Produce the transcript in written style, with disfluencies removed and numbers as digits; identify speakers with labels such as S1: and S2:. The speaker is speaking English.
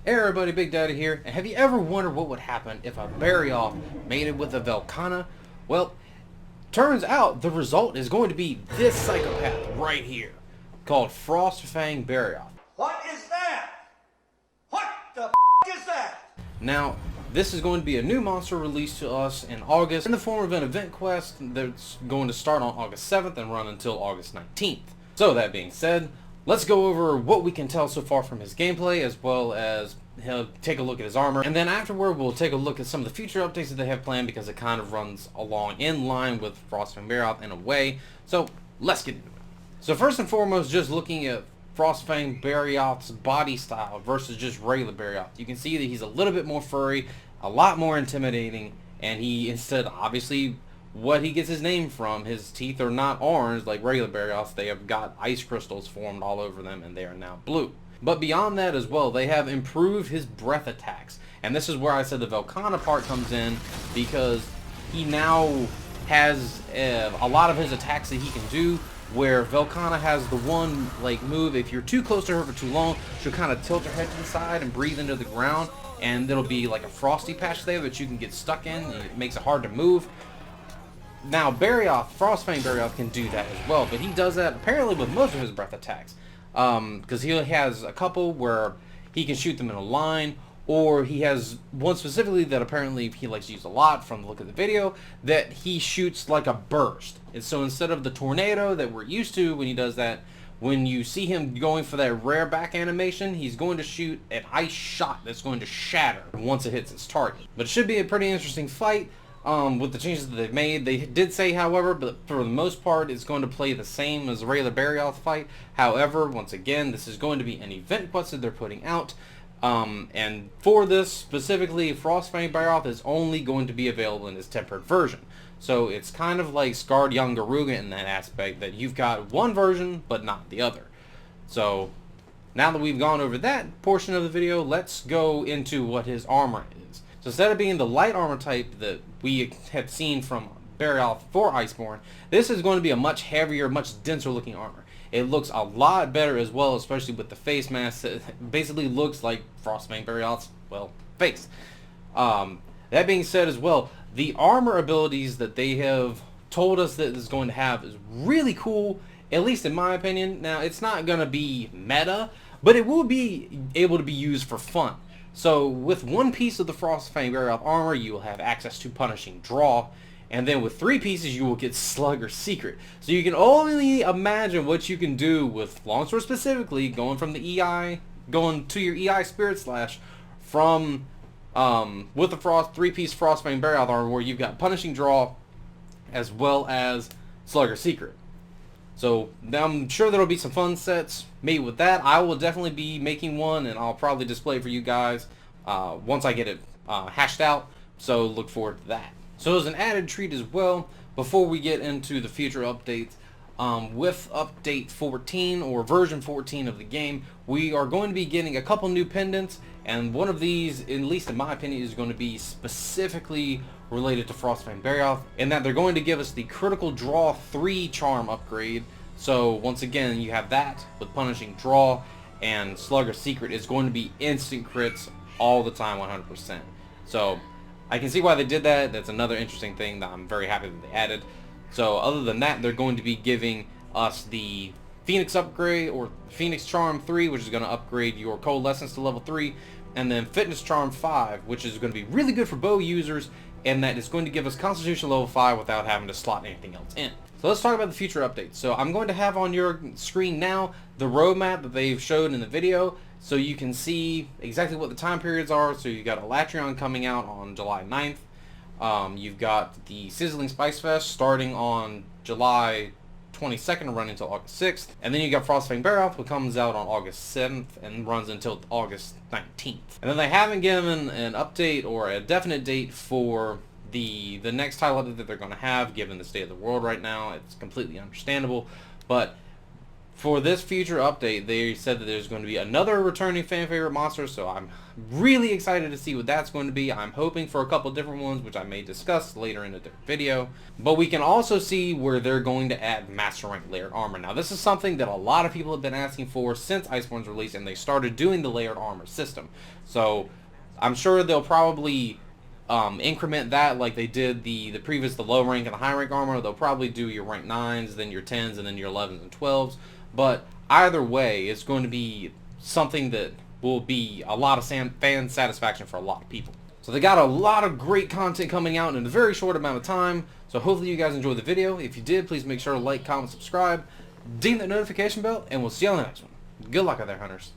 S1: Hey everybody, Big Daddy here, and have you ever wondered what would happen if a Barioth mated with a Velkhana? Well, turns out the result is going to be this psychopath right here, called Frostfang Barioth.
S2: What is that? What the is that?
S1: Now, this is going to be a new monster released to us in August in the form of an event quest that's going to start on August 7th and run until August 19th. So that being said, let's go over what we can tell so far from his gameplay, as well as he'll take a look at his armor, and then afterward we'll take a look at some of the future updates that they have planned, because it kind of runs along in line with Frostfang Barioth in a way. So let's get into it. So first and foremost, just looking at Frostfang Barioth's body style versus just regular Barioth, you can see that he's a little bit more furry, a lot more intimidating, and he, instead, obviously, what he gets his name from, his teeth are not orange like regular Barioths. They have got ice crystals formed all over them, and they are now blue. But beyond that as well, they have improved his breath attacks. And this is where I said the Velkhana part comes in, because he now has a lot of his attacks that he can do, where Velkhana has the one move, if you're too close to her for too long, she'll kind of tilt her head to the side and breathe into the ground, and there'll be like a frosty patch there that you can get stuck in, and it makes it hard to move. Now Barioth, Frostfang Barioth, can do that as well, but he does that apparently with most of his breath attacks. Because he has a couple where he can shoot them in a line, or he has one specifically that apparently he likes to use a lot from the look of the video, that he shoots like a burst. And so instead of the tornado that we're used to when he does that, when you see him going for that rare back animation, he's going to shoot an ice shot that's going to shatter once it hits its target. But it should be a pretty interesting fight. With the changes that they've made. They did say, however, but for the most part, it's going to play the same as a regular Barioth fight. However, once again, this is going to be an event quest that they're putting out. And for this, specifically, Frostfang Barioth is only going to be available in his tempered version. So it's kind of like Scarred Young Garuga in that aspect, that you've got one version, but not the other. So, now that we've gone over that portion of the video, let's go into what his armor is. So instead of being the light armor type that we have seen from Barioth for Iceborne, this is going to be a much heavier, much denser looking armor. It looks a lot better as well, especially with the face mask. It basically looks like Frostfang Barioth's, well, face. That being said as well, the armor abilities that they have told us that it's going to have is really cool, at least in my opinion. Now, it's not going to be meta, but it will be able to be used for fun. So with one piece of the Frostfang Barioth armor, you will have access to Punishing Draw, and then with 3 pieces you will get Slugger Secret. So you can only imagine what you can do with Longsword specifically, going from the EI, going to your EI Spirit Slash, from with the 3-piece Frostfang Barioth armor, where you've got Punishing Draw as well as Slugger Secret. So I'm sure there'll be some fun sets made with that. I will definitely be making one, and I'll probably display it for you guys once I get it hashed out. So look forward to that. So as an added treat as well, before we get into the future updates, with update 14 or version 14 of the game, we are going to be getting a couple new pendants, and one of these, at least in my opinion, is going to be specifically related to Frostfang Barioth, in that they're going to give us the Critical Draw 3 charm upgrade. So once again, you have that with Punishing Draw, and Slugger Secret is going to be instant crits all the time, 100%. So I can see why they did that. That's another interesting thing that I'm very happy that they added. So other than that, they're going to be giving us the Phoenix upgrade, or Phoenix Charm 3, which is going to upgrade your Coalescence to level 3, and then Fitness Charm 5, which is going to be really good for bow users, and that is going to give us Constitution level 5 without having to slot anything else in. So let's talk about the future updates. So I'm going to have on your screen now the roadmap that they've showed in the video, so you can see exactly what the time periods are. So you've got Elatrion coming out on July 9th. You've got the Sizzling Spice Fest starting on July 22nd and running until August 6th. And then you got Frostfang Barioth, which comes out on August 7th and runs until August 19th. And then they haven't given an update or a definite date for the next title update that they're going to have, given the state of the world right now. It's completely understandable. But for this future update, they said that there's going to be another returning fan favorite monster, so I'm really excited to see what that's going to be. I'm hoping for a couple different ones, which I may discuss later in a different video. But we can also see where they're going to add Master Rank layered armor. Now, this is something that a lot of people have been asking for since Iceborne's release, and they started doing the layered armor system. So I'm sure they'll probably increment that like they did the low rank and the high rank armor. They'll probably do your rank 9s, then your 10s, and then your 11s and 12s. But either way, it's going to be something that will be a lot of fan satisfaction for a lot of people. So they got a lot of great content coming out in a very short amount of time. So hopefully you guys enjoyed the video. If you did, please make sure to like, comment, subscribe, ding that notification bell, and we'll see you on the next one. Good luck out there, hunters.